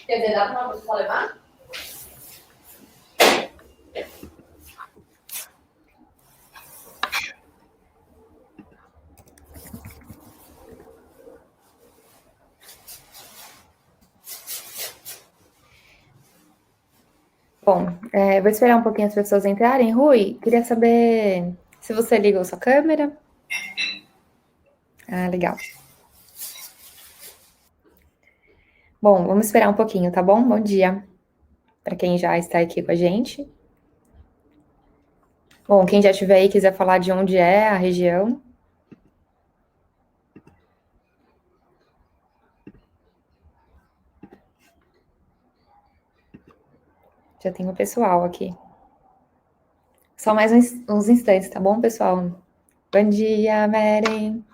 Quer dizer, dá para uma pessoa levar? Bom, vou esperar um pouquinho as pessoas entrarem. Rui, queria saber se você ligou sua câmera. Ah, legal. Bom, vamos esperar um pouquinho, tá bom? Bom dia para quem já está aqui com a gente. Bom, quem já estiver aí quiser falar de onde é a região. Já tem o pessoal aqui. Só mais uns instantes, tá bom, pessoal? Bom dia, Meren.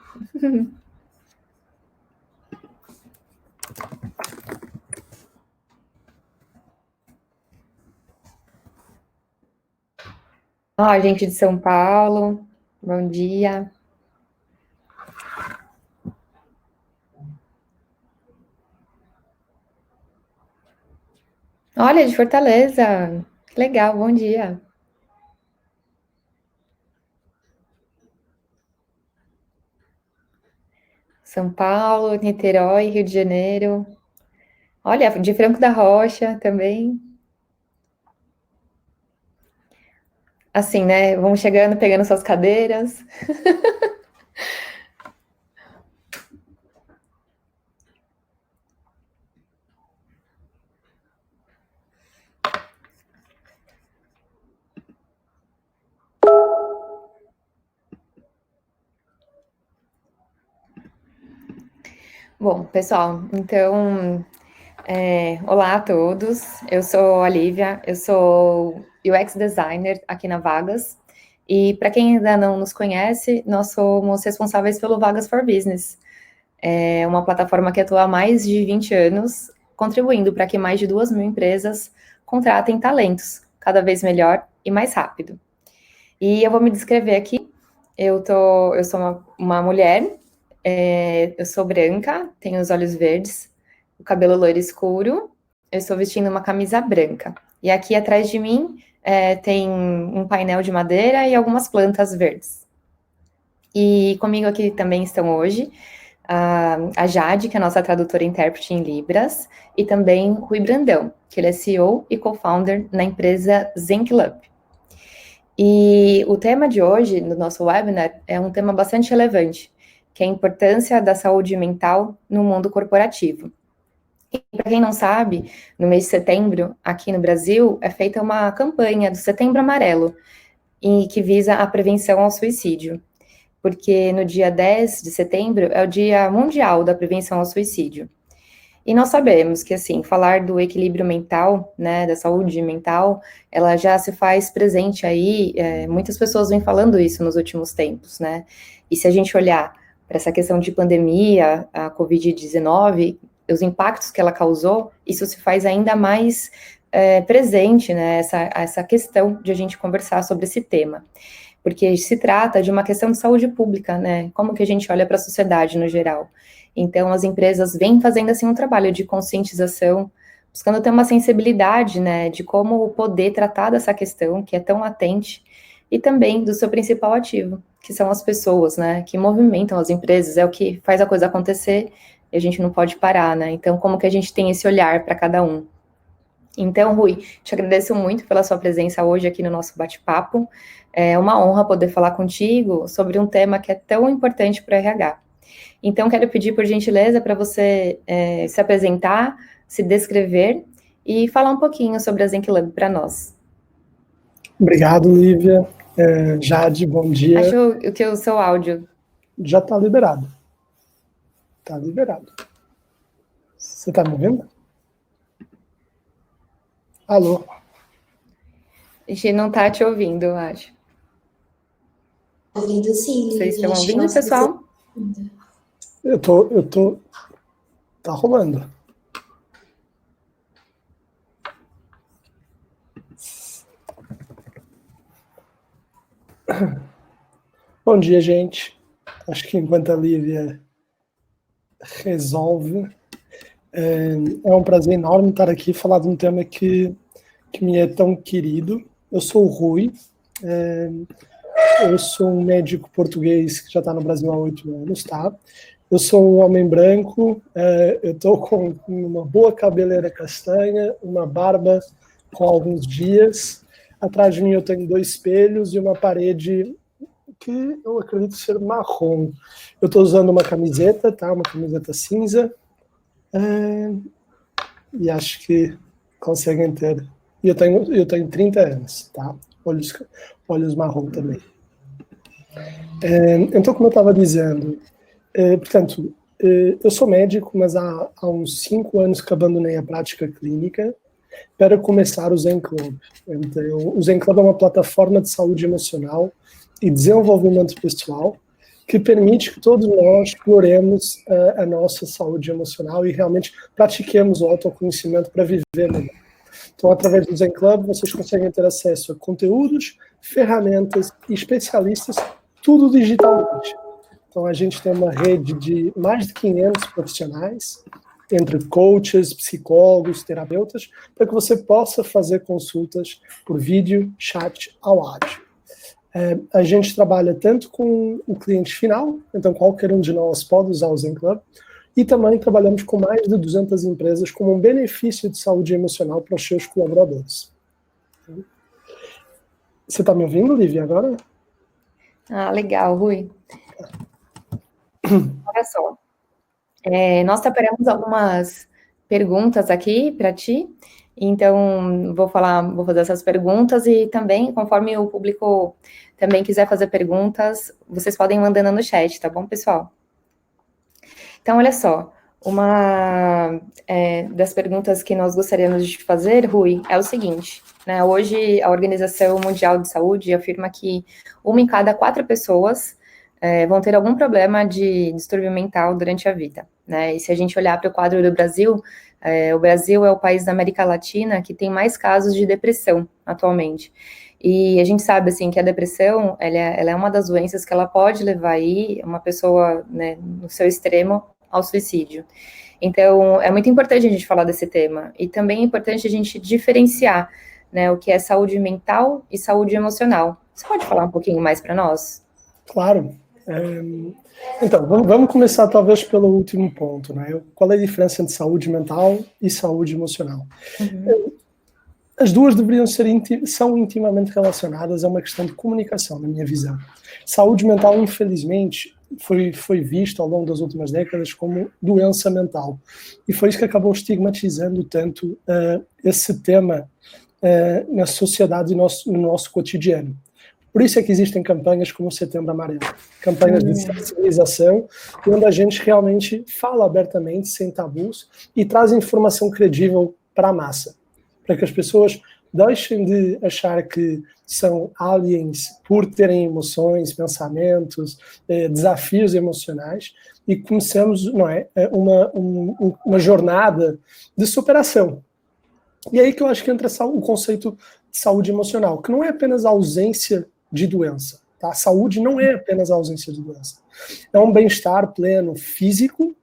Ó, gente de São Paulo. Bom dia. Olha, de Fortaleza. Que legal, bom dia. São Paulo, Niterói, Rio de Janeiro. Olha, de Franco da Rocha também. Assim, né? Vamos chegando, pegando suas cadeiras. Bom, pessoal, então, olá a todos. Eu sou a Lívia, eu sou UX designer aqui na Vagas. E para quem ainda não nos conhece, nós somos responsáveis pelo Vagas for Business. É uma plataforma que atua há mais de 20 anos, contribuindo para que mais de 2.000 empresas contratem talentos, cada vez melhor e mais rápido. E eu vou me descrever aqui. Eu sou uma mulher, eu sou branca, tenho os olhos verdes, o cabelo loiro escuro, eu estou vestindo uma camisa branca. E aqui atrás de mim tem um painel de madeira e algumas plantas verdes. E comigo aqui também estão hoje a Jade, que é a nossa tradutora e intérprete em Libras, e também Rui Brandão, que ele é CEO e co-founder na empresa Zenk Lab. E o tema de hoje, no nosso webinar, é um tema bastante relevante, que é a importância da saúde mental no mundo corporativo. E para quem não sabe, no mês de setembro, aqui no Brasil, é feita uma campanha do Setembro Amarelo, e que visa a prevenção ao suicídio. Porque no dia 10 de setembro é o Dia Mundial da Prevenção ao Suicídio. E nós sabemos que, assim, falar do equilíbrio mental, né, da saúde mental, ela já se faz presente aí, muitas pessoas vêm falando isso nos últimos tempos, né, e se a gente olhar para essa questão de pandemia, a Covid-19, os impactos que ela causou, isso se faz ainda mais presente, né, essa questão de a gente conversar sobre esse tema, porque se trata de uma questão de saúde pública, né, como que a gente olha para a sociedade no geral. Então, as empresas vêm fazendo, assim, um trabalho de conscientização, buscando ter uma sensibilidade, né, de como poder tratar dessa questão, que é tão latente, e também do seu principal ativo, que são as pessoas, né, que movimentam as empresas, é o que faz a coisa acontecer, e a gente não pode parar, né, então como que a gente tem esse olhar para cada um. Então, Rui, te agradeço muito pela sua presença hoje aqui no nosso bate-papo, é uma honra poder falar contigo sobre um tema que é tão importante para o RH. Então, quero pedir, por gentileza, para você se apresentar, se descrever e falar um pouquinho sobre a Zenk Lab para nós. Obrigado, Lívia. Jade, bom dia. Acho que o seu áudio... Já está liberado. Está liberado. Você está me ouvindo? Alô? A gente não está te ouvindo, eu acho. Ouvindo sim, Lívia. Vocês estão ouvindo, pessoal? Eu tô... Tá rolando. Bom dia, gente. Acho que enquanto a Lívia resolve, É um prazer enorme estar aqui e falar de um tema que me é tão querido. Eu sou o Rui, eu sou um médico português que já está no Brasil há 8 anos, tá? Eu sou um homem branco, eu estou com uma boa cabeleira castanha, uma barba com alguns dias. Atrás de mim eu tenho 2 espelhos e uma parede que eu acredito ser marrom. Eu estou usando uma camiseta, tá? Uma camiseta cinza. E acho que conseguem ter. E eu tenho 30 anos, tá? Olhos marrom também. Então, como eu estava dizendo, portanto, eu sou médico, mas há uns 5 anos que abandonei a prática clínica para começar o Zen Club. Então, o Zen Club é uma plataforma de saúde emocional e desenvolvimento pessoal que permite que todos nós exploremos a nossa saúde emocional e realmente pratiquemos o autoconhecimento para viver melhor. Então, através do Zen Club, vocês conseguem ter acesso a conteúdos, ferramentas e especialistas, tudo digitalmente. Então, a gente tem uma rede de mais de 500 profissionais, entre coaches, psicólogos, terapeutas, para que você possa fazer consultas por vídeo, chat ou áudio. A gente trabalha tanto com o cliente final, então qualquer um de nós pode usar o Zen Club, e também trabalhamos com mais de 200 empresas como um benefício de saúde emocional para os seus colaboradores. Você está me ouvindo, Lívia, agora? Ah, legal, Rui. Olha só, nós separamos algumas perguntas aqui para ti, então vou fazer essas perguntas e também, conforme o público também quiser fazer perguntas, vocês podem ir mandando no chat, tá bom, pessoal? Então, olha só, uma das perguntas que nós gostaríamos de fazer, Rui, é o seguinte, né? Hoje, a Organização Mundial de Saúde afirma que 1 em cada 4 pessoas vão ter algum problema de distúrbio mental durante a vida, né? E se a gente olhar para o quadro do Brasil, o Brasil é o país da América Latina que tem mais casos de depressão atualmente. E a gente sabe, assim, que a depressão, ela é uma das doenças que ela pode levar aí uma pessoa, né, no seu extremo, ao suicídio. Então, é muito importante a gente falar desse tema. E também é importante a gente diferenciar, né, o que é saúde mental e saúde emocional. Você pode falar um pouquinho mais para nós? Claro. Então, vamos começar talvez pelo último ponto, né? Qual é a diferença entre saúde mental e saúde emocional? As duas são intimamente relacionadas a uma questão de comunicação, na minha visão. Saúde mental, infelizmente, foi visto ao longo das últimas décadas como doença mental. E foi isso que acabou estigmatizando tanto esse tema na sociedade e no nosso cotidiano. Por isso é que existem campanhas como o Setembro Amarelo, campanhas de sensibilização, onde a gente realmente fala abertamente, sem tabus, e traz informação credível para a massa, para que as pessoas deixem de achar que são aliens por terem emoções, pensamentos, desafios emocionais, e comecemos, não é, uma jornada de superação. E aí que eu acho que entra o conceito de saúde emocional, que não é apenas a ausência de doença. Tá? A saúde não é apenas a ausência de doença. É um bem-estar pleno físico,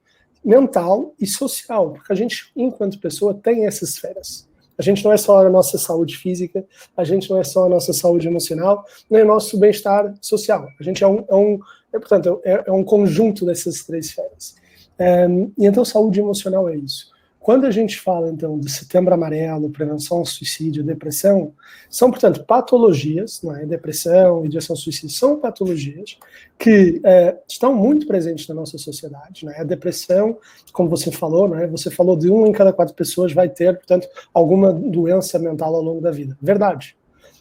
mental e social, porque a gente, enquanto pessoa, tem essas esferas. A gente não é só a nossa saúde física, a gente não é só a nossa saúde emocional, nem o nosso bem-estar social. A gente portanto, é um conjunto dessas 3 esferas. E então, saúde emocional é isso. Quando a gente fala, então, de Setembro Amarelo, prevenção ao suicídio, depressão, são, portanto, patologias, não é? Depressão, ideação ao suicídio, são patologias que estão muito presentes na nossa sociedade, não é? A depressão, como você falou, não é? Você falou de 1 em cada 4 pessoas vai ter, portanto, alguma doença mental ao longo da vida. Verdade.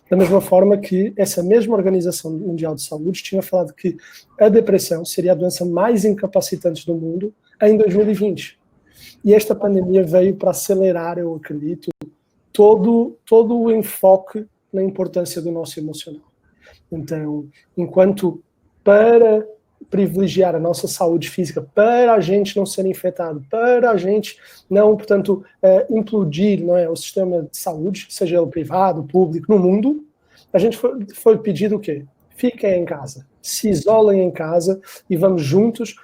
Da mesma forma que essa mesma Organização Mundial de Saúde tinha falado que a depressão seria a doença mais incapacitante do mundo em 2020. E esta pandemia veio para acelerar, eu acredito, todo o enfoque na importância do nosso emocional. Então, enquanto para privilegiar a nossa saúde física, para a gente não ser infectado, para a gente não, portanto, implodir, não é, o sistema de saúde, seja ele privado, público, no mundo, a gente foi pedido o quê? Fiquem em casa, se isolem em casa e vamos juntos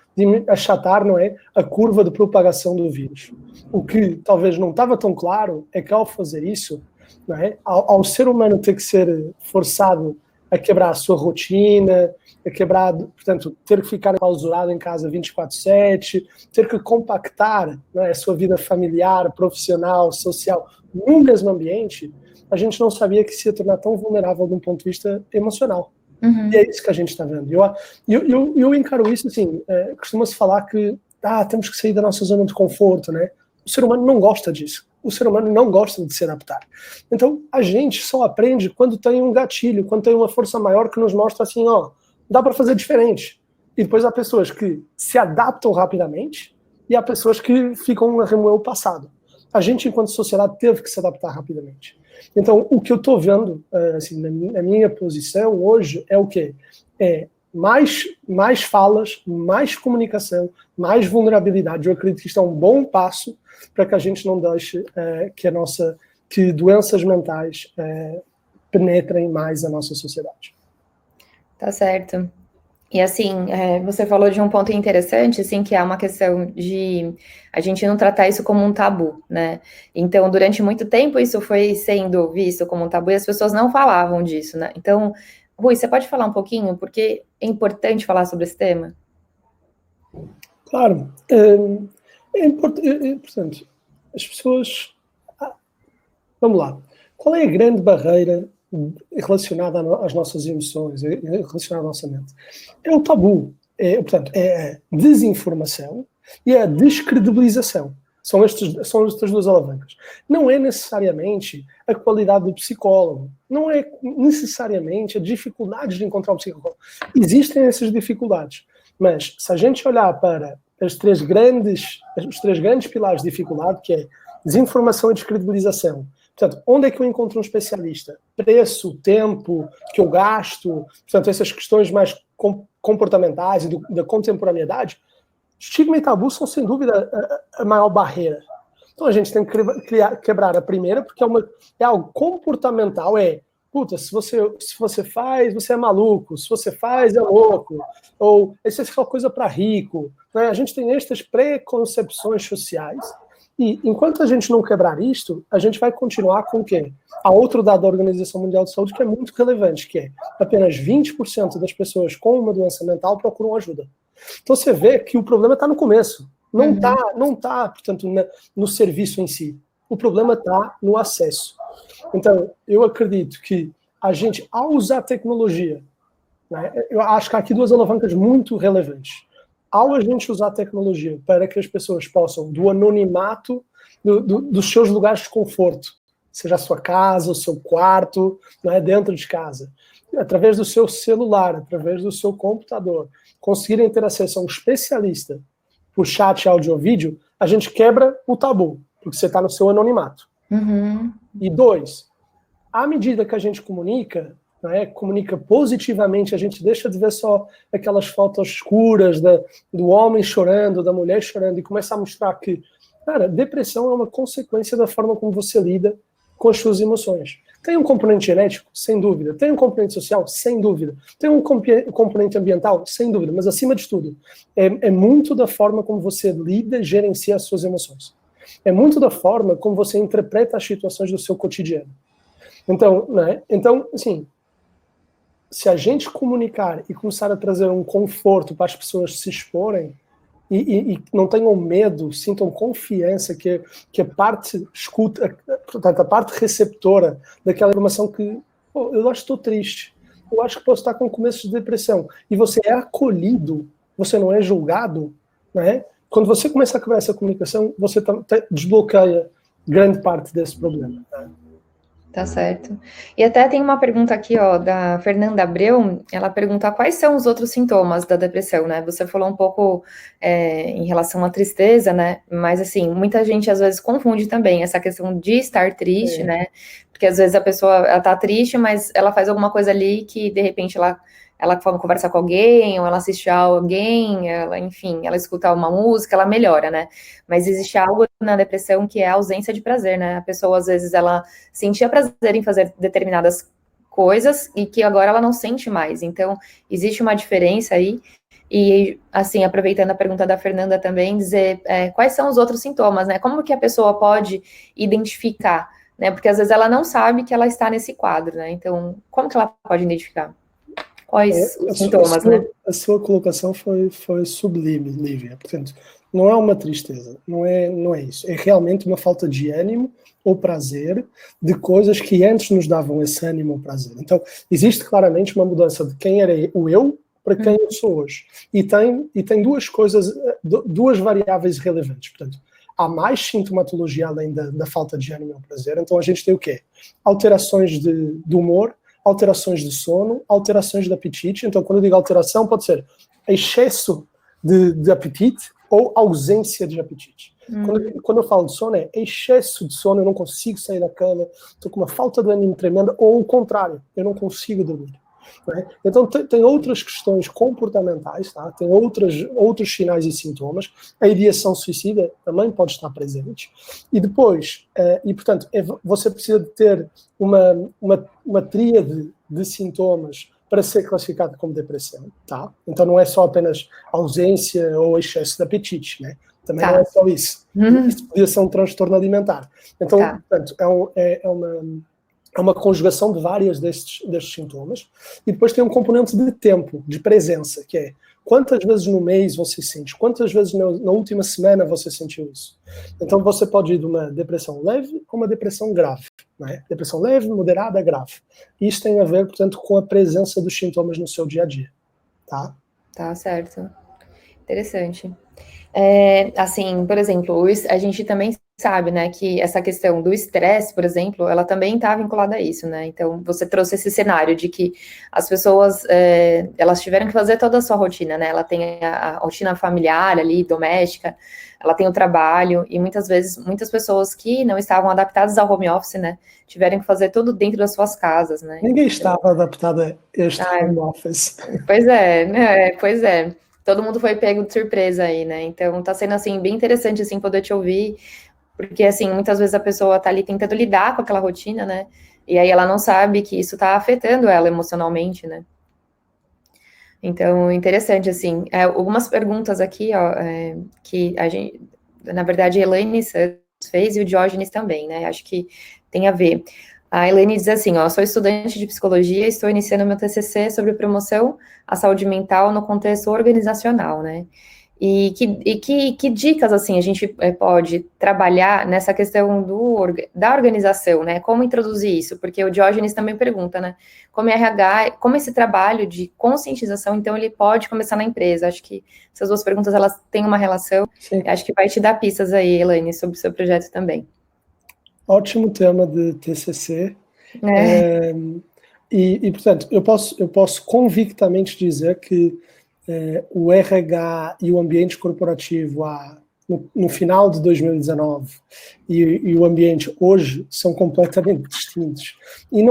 achatar, não é, a curva de propagação do vírus. O que talvez não estava tão claro é que ao fazer isso, não é, ao ser humano ter que ser forçado a quebrar a sua rotina, a quebrar, portanto, ter que ficar clausurado em casa 24/7, ter que compactar, não é, a sua vida familiar, profissional, social, no mesmo ambiente, a gente não sabia que se ia tornar tão vulnerável de um ponto de vista emocional. Uhum. E é isso que a gente está vendo. Eu encaro isso assim, costuma-se falar que temos que sair da nossa zona de conforto, né? O ser humano não gosta disso. O ser humano não gosta de se adaptar. Então, a gente só aprende quando tem um gatilho, quando tem uma força maior que nos mostra assim, ó, dá para fazer diferente. E depois há pessoas que se adaptam rapidamente e há pessoas que ficam a remoer o passado. A gente, enquanto sociedade, teve que se adaptar rapidamente. Então, o que eu estou vendo, assim, na minha posição hoje, é o quê? É mais falas, mais comunicação, mais vulnerabilidade. Eu acredito que isto é um bom passo para que a gente não deixe que doenças mentais penetrem mais a nossa sociedade. Tá certo. E assim, você falou de um ponto interessante, assim, que é uma questão de a gente não tratar isso como um tabu, né? Então, durante muito tempo, isso foi sendo visto como um tabu e as pessoas não falavam disso, né? Então, Rui, você pode falar um pouquinho porque é importante falar sobre esse tema? Claro. É importante, portanto, as pessoas... Vamos lá. Qual é a grande barreira relacionada às nossas emoções, relacionada à nossa mente? É o tabu. Portanto, é a desinformação e a descredibilização. São estas duas alavancas. Não é necessariamente a qualidade do psicólogo. Não é necessariamente a dificuldade de encontrar um psicólogo. Existem essas dificuldades. Mas se a gente olhar para os três grandes pilares de dificuldade, que é desinformação e descredibilização. Portanto, onde é que eu encontro um especialista? Preço, tempo que eu gasto, portanto, essas questões mais comportamentais e da contemporaneidade, estigma e tabu são, sem dúvida, a maior barreira. Então, a gente tem que quebrar a primeira, porque é algo comportamental, puta, se você faz, você é maluco, se você faz, é louco, ou isso é só coisa para rico. Né? A gente tem estas preconcepções sociais, e enquanto a gente não quebrar isto, a gente vai continuar com o quê? Há outro dado da Organização Mundial de Saúde que é muito relevante, que é apenas 20% das pessoas com uma doença mental procuram ajuda. Então você vê que o problema está no começo. Não tá, portanto, no serviço em si. O problema está no acesso. Então, eu acredito que a gente, ao usar tecnologia, né, eu acho que há aqui duas alavancas muito relevantes. Ao a gente usar tecnologia para que as pessoas possam, do anonimato dos seus lugares de conforto, seja a sua casa, o seu quarto, né, dentro de casa, através do seu celular, através do seu computador, conseguirem ter acesso a um especialista por chat, áudio ou vídeo, a gente quebra o tabu, porque você está no seu anonimato. Uhum. E dois, à medida que a gente comunica, né, comunica positivamente, a gente deixa de ver só aquelas fotos escuras do homem chorando, da mulher chorando, e começa a mostrar que, cara, depressão é uma consequência da forma como você lida com as suas emoções. Tem um componente genético? Sem dúvida. Tem um componente social? Sem dúvida. Tem um componente ambiental? Sem dúvida. Mas, acima de tudo, é muito da forma como você lida e gerencia as suas emoções. É muito da forma como você interpreta as situações do seu cotidiano. Então, né? Então, assim, se a gente comunicar e começar a trazer um conforto para as pessoas se exporem e não tenham medo, sintam confiança que a parte escuta, portanto, a parte receptora daquela informação que eu acho que estou triste, eu acho que posso estar com começo de depressão, e você é acolhido, você não é julgado, né? Quando você começa a quebrar essa comunicação, você desbloqueia grande parte desse problema. Né? Tá certo. E até tem uma pergunta aqui, ó, da Fernanda Abreu. Ela pergunta quais são os outros sintomas da depressão, né? Você falou um pouco em relação à tristeza, né? Mas, assim, muita gente às vezes confunde também essa questão de estar triste, né? Porque às vezes a pessoa ela tá triste, mas ela faz alguma coisa ali que, de repente, ela conversa com alguém, ou ela assiste a alguém, enfim, ela escuta uma música, ela melhora, né? Mas existe algo na depressão que é a ausência de prazer, né? A pessoa, às vezes, ela sentia prazer em fazer determinadas coisas e que agora ela não sente mais. Então, existe uma diferença aí. E, assim, aproveitando a pergunta da Fernanda também, dizer quais são os outros sintomas, né? Como que a pessoa pode identificar, né? Porque às vezes ela não sabe que ela está nesse quadro, né? Então, como que ela pode identificar? Quais os sintomas, né? A sua colocação foi sublime, Lívia. Portanto, não é uma tristeza, não é isso. É realmente uma falta de ânimo ou prazer de coisas que antes nos davam esse ânimo ou prazer. Então, existe claramente uma mudança de quem era o eu para quem eu sou hoje. E tem duas coisas, duas variáveis relevantes. Portanto, há mais sintomatologia além da falta de ânimo ou prazer. Então, a gente tem o quê? Alterações de humor, alterações de sono, alterações de apetite. Então, quando eu digo alteração, pode ser excesso de apetite ou ausência de apetite. Quando eu falo de sono, é excesso de sono, eu não consigo sair da cama, estou com uma falta de ânimo tremenda, ou o contrário, eu não consigo dormir. Né? Então, tem outras questões comportamentais, tá? Tem outros sinais e sintomas. A ideação suicida também pode estar presente. E depois, portanto, você precisa de ter uma tríade de sintomas para ser classificado como depressão. Tá? Então, não é só apenas ausência ou excesso de apetite, né? Também não é só isso. Isso podia ser um transtorno alimentar. Então, portanto, é uma conjugação de várias destes sintomas. E depois tem um componente de tempo, de presença, que é quantas vezes no mês você sente, quantas vezes na última semana você sentiu isso. Então você pode ir de uma depressão leve a uma depressão grave. Né? Depressão leve, moderada, grave. Isso tem a ver, portanto, com a presença dos sintomas no seu dia a dia. Tá certo. Interessante. Assim, por exemplo, a gente também sabe, né, que essa questão do estresse, por exemplo, ela também está vinculada a isso, né? Então, você trouxe esse cenário de que as pessoas, elas tiveram que fazer toda a sua rotina, né? Ela tem a rotina familiar ali, doméstica, ela tem o trabalho, e muitas vezes, muitas pessoas que não estavam adaptadas ao home office, né, tiveram que fazer tudo dentro das suas casas, né? Ninguém estava adaptado a este home office. Pois é, né? Pois é. Todo mundo foi pego de surpresa aí, né? Então tá sendo, assim, bem interessante, assim, poder te ouvir, porque, assim, muitas vezes a pessoa tá ali tentando lidar com aquela rotina, né? E aí ela não sabe que isso tá afetando ela emocionalmente, né? Então, interessante, assim. Algumas perguntas aqui, ó, que a gente, na verdade, a Elaine Santos fez e o Diógenes também, né? Acho que tem a ver. A Elaine diz assim, ó, sou estudante de psicologia e estou iniciando meu TCC sobre promoção à saúde mental no contexto organizacional, né? E que dicas, assim, a gente pode trabalhar nessa questão da organização, né? Como introduzir isso? Porque o Diógenes também pergunta, né? Como RH, como esse trabalho de conscientização, então, ele pode começar na empresa? Acho que essas duas perguntas, elas têm uma relação. Acho que vai te dar pistas aí, Elaine, sobre o seu projeto também. Ótimo tema de TCC. Portanto, eu posso convictamente dizer que o RH e o ambiente corporativo no final de 2019 e o ambiente hoje são completamente distintos. E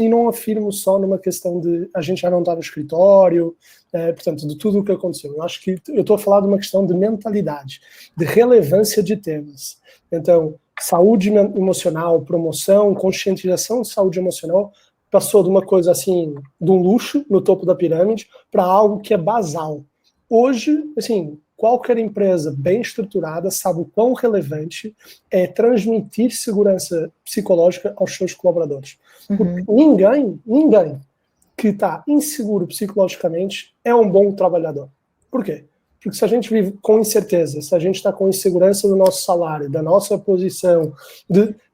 não afirmo só numa questão de a gente já não está no escritório, portanto, de tudo o que aconteceu. Eu acho que eu estou a falar de uma questão de mentalidade, de relevância de temas. Então, saúde emocional, promoção, conscientização de saúde emocional passou de uma coisa assim, de um luxo no topo da pirâmide para algo que é basal. Hoje, assim, qualquer empresa bem estruturada sabe o quão relevante é transmitir segurança psicológica aos seus colaboradores. Porque ninguém que está inseguro psicologicamente é um bom trabalhador. Por quê? Porque se a gente vive com incerteza, se a gente está com insegurança do nosso salário, da nossa posição,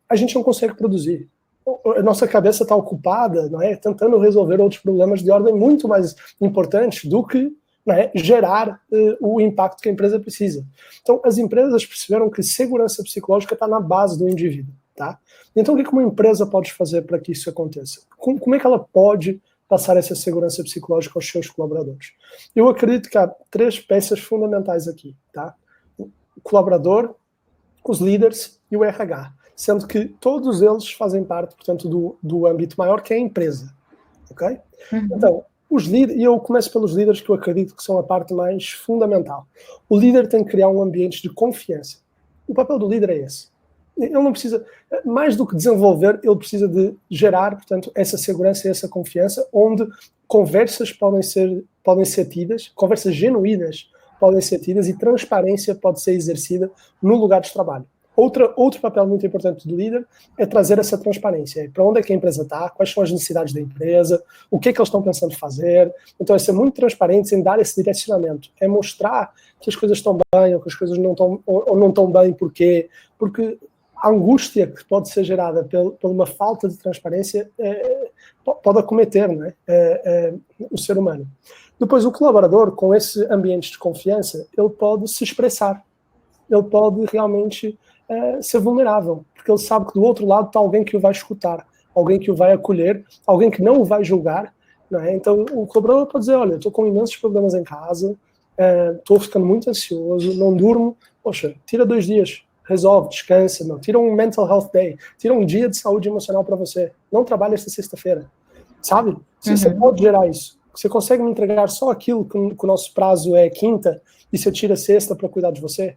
a gente não consegue produzir. A nossa cabeça está ocupada, não é, tentando resolver outros problemas de ordem muito mais importante do que, não é, gerar o impacto que a empresa precisa. Então, as empresas perceberam que segurança psicológica está na base do indivíduo. Tá? Então, o que uma empresa pode fazer para que isso aconteça? Como é que ela pode passar essa segurança psicológica aos seus colaboradores? Eu acredito que há 3 peças fundamentais aqui. Tá? O colaborador, os líderes e o RH. Sendo que todos eles fazem parte, portanto, do âmbito maior, que é a empresa. Ok? Então, os líderes, e eu começo pelos líderes, que eu acredito que são a parte mais fundamental. O líder tem que criar um ambiente de confiança. O papel do líder é esse. Ele não precisa, mais do que desenvolver, ele precisa de gerar, portanto, essa segurança e essa confiança, onde conversas podem ser podem ser tidas, conversas genuínas podem ser tidas e transparência pode ser exercida no lugar de trabalho. Outro papel muito importante do líder é trazer essa transparência. Para onde é que a empresa está, quais são as necessidades da empresa, o que é que eles estão pensando fazer. Então, é ser muito transparente em dar esse direcionamento. É mostrar que as coisas estão bem ou que as coisas não estão, ou não estão bem. Porquê? Porque a angústia que pode ser gerada por uma falta de transparência pode acometer, não é? O ser humano. Depois, o colaborador, com esse ambiente de confiança, ele pode se expressar. Ele pode realmente ser vulnerável, porque ele sabe que do outro lado está alguém que o vai escutar, alguém que o vai acolher, alguém que não o vai julgar, não é? Então o colaborador pode dizer, olha, estou com imensos problemas em casa, estou ficando muito ansioso, não durmo, poxa, tira 2 dias, resolve, descansa, não, tira um mental health day, tira um dia de saúde emocional para você, não trabalha esta sexta-feira, sabe? Você pode gerar isso, você consegue me entregar só aquilo que o nosso prazo é quinta e você tira sexta para cuidar de você?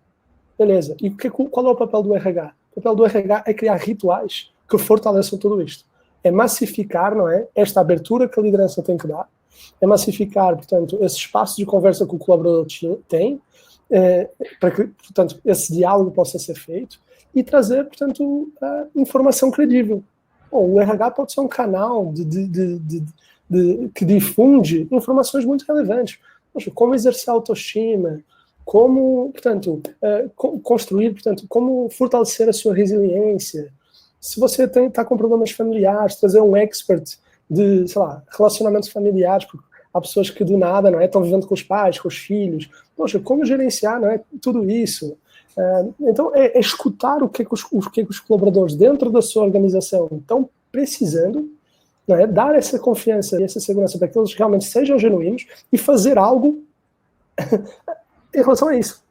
Beleza. E qual é o papel do RH? O papel do RH é criar rituais que fortaleçam tudo isto. É massificar, não é? Esta abertura que a liderança tem que dar. É massificar, portanto, esse espaço de conversa que o colaborador tem, para que, portanto, esse diálogo possa ser feito e trazer, portanto, informação credível. Bom, o RH pode ser um canal que difunde informações muito relevantes. Poxa, como exercer a autoestima, como, portanto, construir, portanto, como fortalecer a sua resiliência. Se você está com problemas familiares, trazer um expert de, sei lá, relacionamentos familiares, porque há pessoas que do nada, não é, estão vivendo com os pais, com os filhos. Poxa, como gerenciar, não é, tudo isso? Então, é escutar o que é que os colaboradores dentro da sua organização estão precisando, não é, dar essa confiança e essa segurança para que eles realmente sejam genuínos e fazer algo em relação a isso.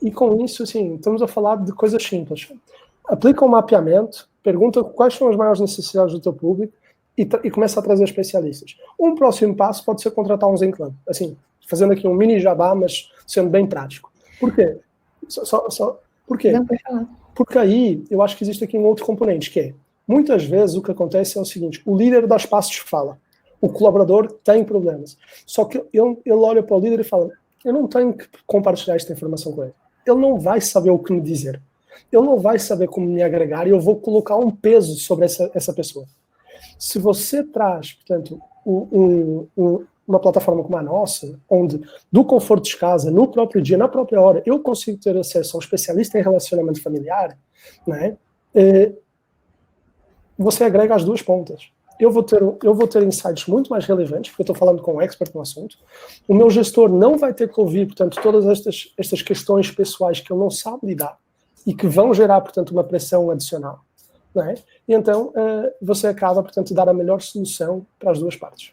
E com isso, assim, estamos a falar de coisas simples. Aplica um mapeamento, pergunta quais são as maiores necessidades do teu público e começa a trazer especialistas. Um próximo passo pode ser contratar um Zen Club. Assim, fazendo aqui um mini jabá, mas sendo bem prático. Por quê? Por quê? Não, pode falar. Porque aí eu acho que existe aqui um outro componente, que é, muitas vezes o que acontece é o seguinte, o líder dá espaços de fala. O colaborador tem problemas. Só que ele olha para o líder e fala, eu não tenho que compartilhar esta informação com ele. Ele não vai saber o que me dizer. Ele não vai saber como me agregar e eu vou colocar um peso sobre essa pessoa. Se você traz, portanto, uma plataforma como a nossa, onde do conforto de casa, no próprio dia, na própria hora, eu consigo ter acesso a um especialista em relacionamento familiar, né, você agrega as duas pontas. Eu vou ter insights muito mais relevantes, porque eu estou falando com um expert no assunto. O meu gestor não vai ter que ouvir, portanto, todas estas questões pessoais que ele não sabe lidar e que vão gerar, portanto, uma pressão adicional. Não é? E então, você acaba, portanto, de dar a melhor solução para as duas partes.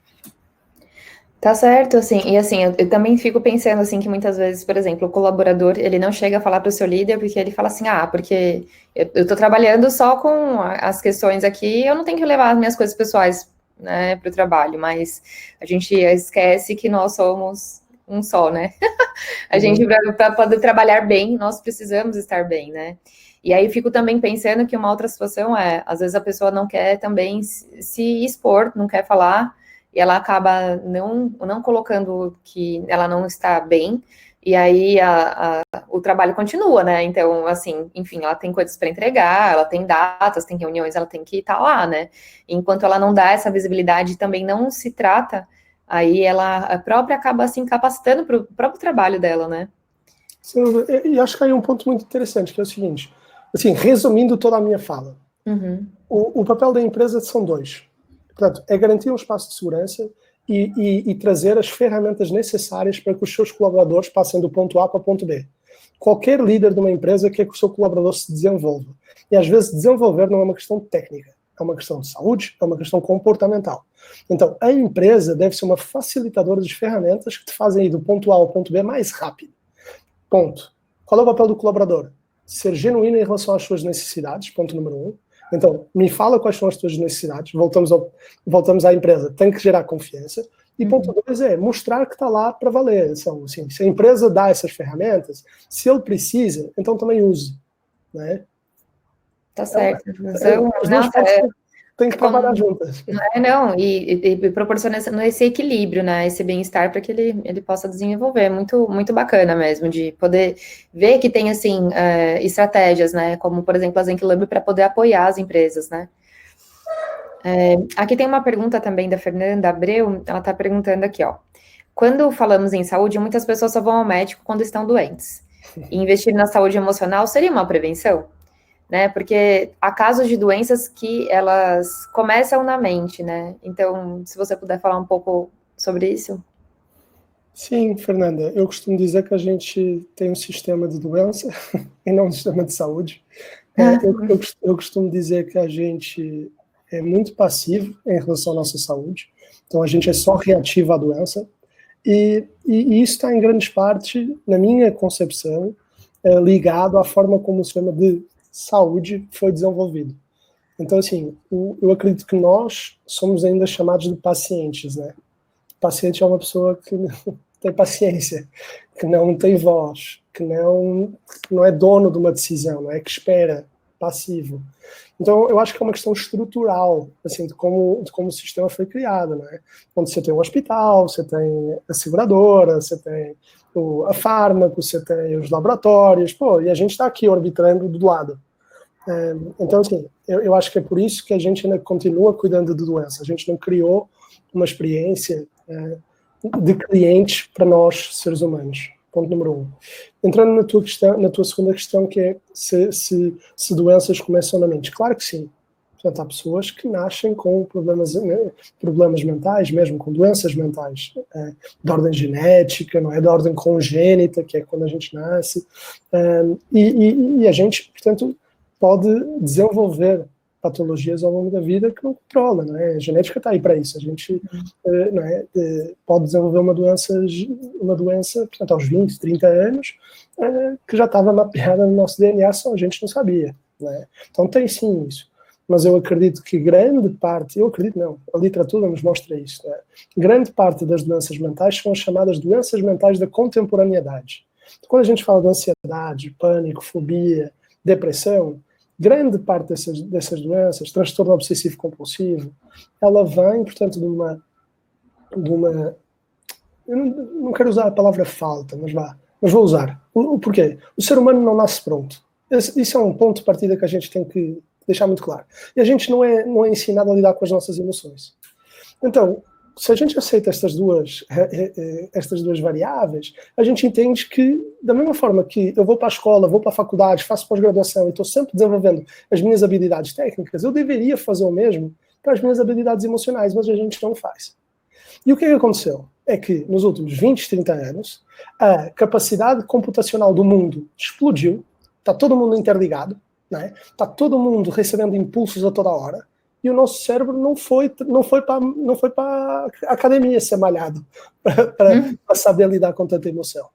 Tá certo, assim, e assim, eu também fico pensando, assim, que muitas vezes, por exemplo, o colaborador, ele não chega a falar para o seu líder, porque ele fala assim, porque eu tô trabalhando só com as questões aqui, eu não tenho que levar as minhas coisas pessoais, né, para o trabalho, mas a gente esquece que nós somos um só, né? A gente, para poder trabalhar bem, nós precisamos estar bem, né? E aí fico também pensando que uma outra situação às vezes a pessoa não quer também se expor, não quer falar, e ela acaba não colocando que ela não está bem, e aí o trabalho continua, né? Então, assim, enfim, ela tem coisas para entregar, ela tem datas, tem reuniões, ela tem que estar lá, né? Enquanto ela não dá essa visibilidade e também não se trata, aí a própria acaba se incapacitando para o próprio trabalho dela, né? Sim, e acho que aí um ponto muito interessante, que é o seguinte, assim, resumindo toda a minha fala, o papel da empresa são dois. Portanto, é garantir um espaço de segurança e trazer as ferramentas necessárias para que os seus colaboradores passem do ponto A para o ponto B. Qualquer líder de uma empresa quer que o seu colaborador se desenvolva. E às vezes desenvolver não é uma questão técnica, é uma questão de saúde, é uma questão comportamental. Então, a empresa deve ser uma facilitadora de ferramentas que te fazem ir do ponto A ao ponto B mais rápido. Ponto. Qual é o papel do colaborador? Ser genuíno em relação às suas necessidades, ponto número 1. Então, me fala quais são as tuas necessidades, voltamos à empresa, tem que gerar confiança. E ponto 2 é mostrar que está lá para valer. Então, assim, se a empresa dá essas ferramentas, se ele precisa, então também use. Né? Tá certo. tem que trabalhar juntas. Não, e proporciona esse equilíbrio, né, esse bem-estar para que ele possa desenvolver. Muito, muito bacana mesmo, de poder ver que tem, assim, estratégias, né, como, por exemplo, a Zenk Lab para poder apoiar as empresas, né. Aqui tem uma pergunta também da Fernanda Abreu, ela está perguntando aqui, ó. Quando falamos em saúde, muitas pessoas só vão ao médico quando estão doentes. E investir na saúde emocional seria uma prevenção? Né? Porque há casos de doenças que elas começam na mente, né? Então, se você puder falar um pouco sobre isso. Sim, Fernanda, eu costumo dizer que a gente tem um sistema de doença e não um sistema de saúde. Eu costumo dizer que a gente é muito passivo em relação à nossa saúde, então a gente é só reativo à doença, e isso está em grande parte, na minha concepção, ligado à forma como o sistema de saúde foi desenvolvido. Então, assim, eu acredito que nós somos ainda chamados de pacientes, né? O paciente é uma pessoa que não tem paciência, que não tem voz, que não é dono de uma decisão, não é que espera, passivo. Então, eu acho que é uma questão estrutural, assim, de como o sistema foi criado, né? Onde você tem o hospital, você tem a seguradora, você tem a fármaco, você tem os laboratórios, e a gente está aqui orbitando do lado. Então, assim, eu acho que é por isso que a gente ainda continua cuidando de doença. A gente não criou uma experiência de clientes para nós, seres humanos. Ponto número 1. Entrando na tua segunda questão, que é se doenças começam na mente. Claro que sim. Portanto, há pessoas que nascem com problemas mentais, mesmo com doenças mentais, de ordem genética, não é? De ordem congênita, que é quando a gente nasce. E a gente, portanto, pode desenvolver patologias ao longo da vida que não controla, não é? A genética está aí para isso. A gente não é, pode desenvolver uma doença, portanto, aos 20, 30 anos, que já estava mapeada no nosso DNA, só a gente não sabia. Não é? Então tem sim isso. Mas eu acredito que grande parte, a literatura nos mostra isso, não é? Grande parte das doenças mentais são as chamadas doenças mentais da contemporaneidade. Quando a gente fala de ansiedade, pânico, fobia, depressão, grande parte dessas doenças, transtorno obsessivo-compulsivo, ela vem, portanto, de uma eu não quero usar a palavra falta, mas vou usar. O porquê? O ser humano não nasce pronto. Isso é um ponto de partida que a gente tem que deixar muito claro. E a gente não é ensinado a lidar com as nossas emoções. Então, se a gente aceita estas duas variáveis, a gente entende que, da mesma forma que eu vou para a escola, vou para a faculdade, faço pós-graduação e estou sempre desenvolvendo as minhas habilidades técnicas, eu deveria fazer o mesmo para as minhas habilidades emocionais, mas a gente não faz. E o que aconteceu? É que, nos últimos 20, 30 anos, a capacidade computacional do mundo explodiu, está todo mundo interligado, não é? Está todo mundo recebendo impulsos a toda hora, e o nosso cérebro não foi para a academia ser malhado para saber lidar com tanta emoção.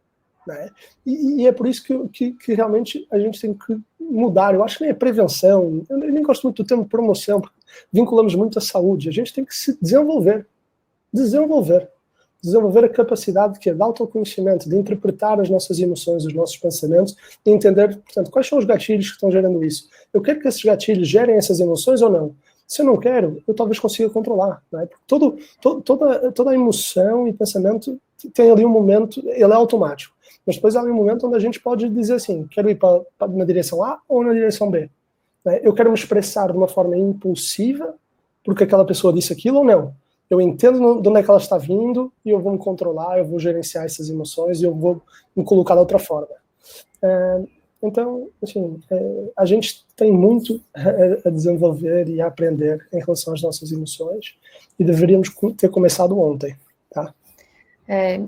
Não é? E é por isso que realmente a gente tem que mudar. Eu acho que nem a prevenção, eu nem gosto muito do termo promoção, porque vinculamos muito à saúde. A gente tem que se desenvolver a capacidade que é de autoconhecimento, de interpretar as nossas emoções, os nossos pensamentos, e entender, portanto, quais são os gatilhos que estão gerando isso. Eu quero que esses gatilhos gerem essas emoções ou não? Se eu não quero, eu talvez consiga controlar. Não é? Porque toda a emoção e pensamento tem ali um momento, ele é automático. Mas depois há ali um momento onde a gente pode dizer assim, quero ir na direção A ou na direção B. Não é? Eu quero me expressar de uma forma impulsiva porque aquela pessoa disse aquilo ou não. Eu entendo de onde é que ela está vindo e eu vou me controlar, eu vou gerenciar essas emoções e eu vou me colocar de outra forma. Então, assim, a gente tem muito a desenvolver e a aprender em relação às nossas emoções e deveríamos ter começado ontem, tá?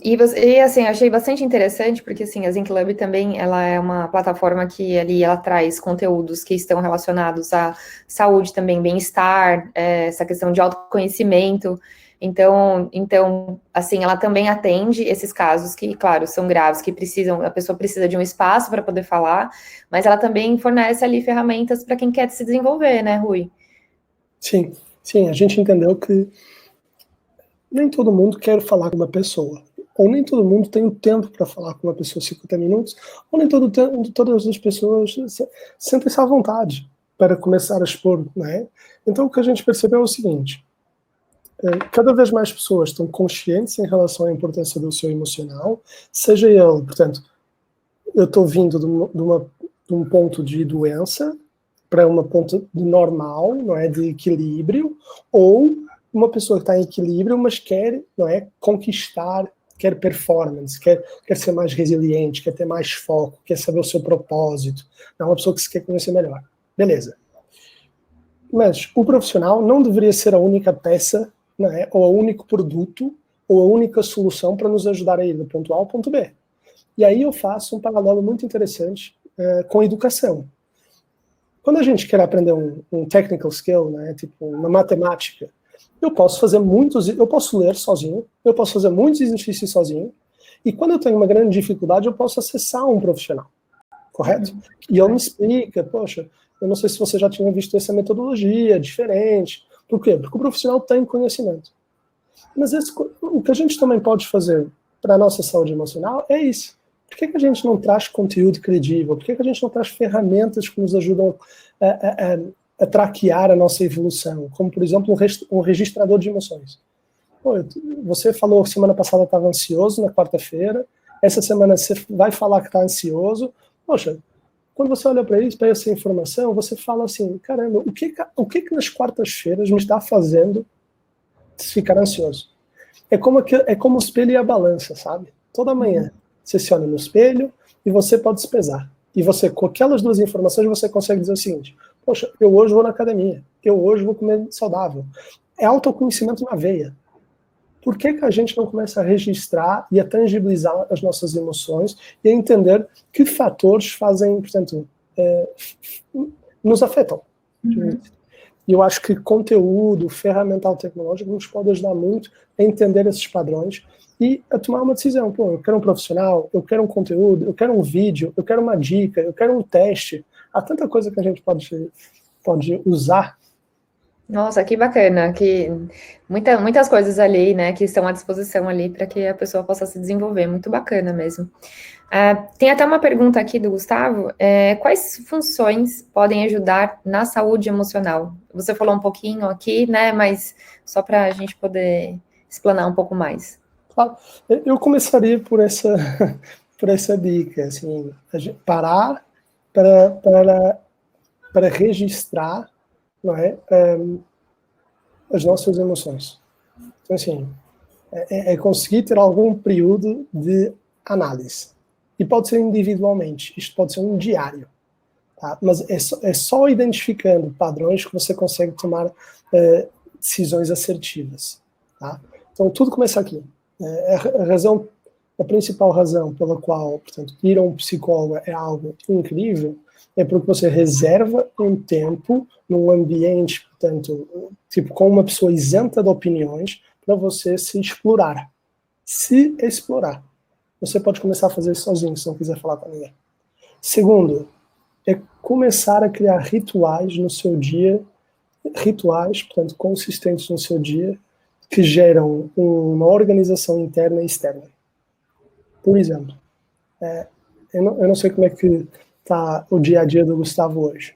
E assim, achei bastante interessante, porque assim, a Zenk Lab também, ela é uma plataforma que ali, ela traz conteúdos que estão relacionados à saúde também, bem-estar, essa questão de autoconhecimento. Então, assim, ela também atende esses casos que, claro, são graves, que a pessoa precisa de um espaço para poder falar, mas ela também fornece ali ferramentas para quem quer se desenvolver, né, Rui? Sim, a gente entendeu que nem todo mundo quer falar com uma pessoa, ou nem todo mundo tem o tempo para falar com uma pessoa 50 minutos, ou nem todas as pessoas sentem-se à vontade. para começar a expor, não é? Então o que a gente percebeu é o seguinte: cada vez mais pessoas estão conscientes em relação à importância do seu emocional, seja ele, portanto, eu estou vindo de um ponto de doença para uma ponto de normal, não é, de equilíbrio, ou uma pessoa que está em equilíbrio, mas quer, não é, conquistar, quer performance, quer ser mais resiliente, quer ter mais foco, quer saber o seu propósito, é uma pessoa que se quer conhecer melhor. Beleza. Mas o profissional não deveria ser a única peça, não é, ou o único produto, ou a única solução para nos ajudar a ir do ponto A ao ponto B. E aí eu faço um paralelo muito interessante com a educação. Quando a gente quer aprender um technical skill, né, tipo uma matemática, eu posso ler sozinho, eu posso fazer muitos exercícios sozinho, e quando eu tenho uma grande dificuldade, eu posso acessar um profissional, correto? E ele me explica, poxa, eu não sei se você já tinha visto essa metodologia diferente. Por quê? Porque o profissional tem conhecimento. Mas o que a gente também pode fazer para a nossa saúde emocional é isso. Por que a gente não traz conteúdo credível? Por que a gente não traz ferramentas que nos ajudam a traquear a nossa evolução? Como, por exemplo, um registrador de emoções. Pô, você falou que semana passada estava ansioso, na quarta-feira. Essa semana você vai falar que está ansioso. Poxa, quando você olha para isso, para essa informação, você fala assim, caramba, o que nas quartas-feiras me está fazendo ficar ansioso? É como o espelho e a balança, sabe? Toda manhã você se olha no espelho e você pode se pesar. E você, com aquelas duas informações, você consegue dizer o seguinte: poxa, eu hoje vou na academia, eu hoje vou comer saudável. É autoconhecimento na veia. Por que a gente não começa a registrar e a tangibilizar as nossas emoções e a entender que fatores fazem, portanto, nos afetam? E eu acho que conteúdo, ferramental tecnológico nos pode ajudar muito a entender esses padrões e a tomar uma decisão. Pô, eu quero um profissional, eu quero um conteúdo, eu quero um vídeo, eu quero uma dica, eu quero um teste. Há tanta coisa que a gente pode usar. Nossa, que bacana, que muitas coisas ali, né, que estão à disposição ali para que a pessoa possa se desenvolver, muito bacana mesmo. Tem até uma pergunta aqui do Gustavo, quais funções podem ajudar na saúde emocional? Você falou um pouquinho aqui, né, mas só para a gente poder explanar um pouco mais. Claro, eu começaria por essa dica, assim, parar para registrar, não é, as nossas emoções. Então, assim, é conseguir ter algum período de análise. E pode ser individualmente, isto pode ser um diário. Tá? Mas é só identificando padrões que você consegue tomar decisões assertivas. Tá? Então, tudo começa aqui. A principal razão pela qual, portanto, ir a um psicólogo é algo incrível é porque você reserva um tempo num ambiente, portanto, tipo, com uma pessoa isenta de opiniões, para você se explorar. Se explorar. Você pode começar a fazer isso sozinho, se não quiser falar com ninguém. Segundo, é começar a criar rituais no seu dia, rituais, portanto, consistentes no seu dia, que geram uma organização interna e externa. Por exemplo, eu não sei como é que está o dia a dia do Gustavo hoje,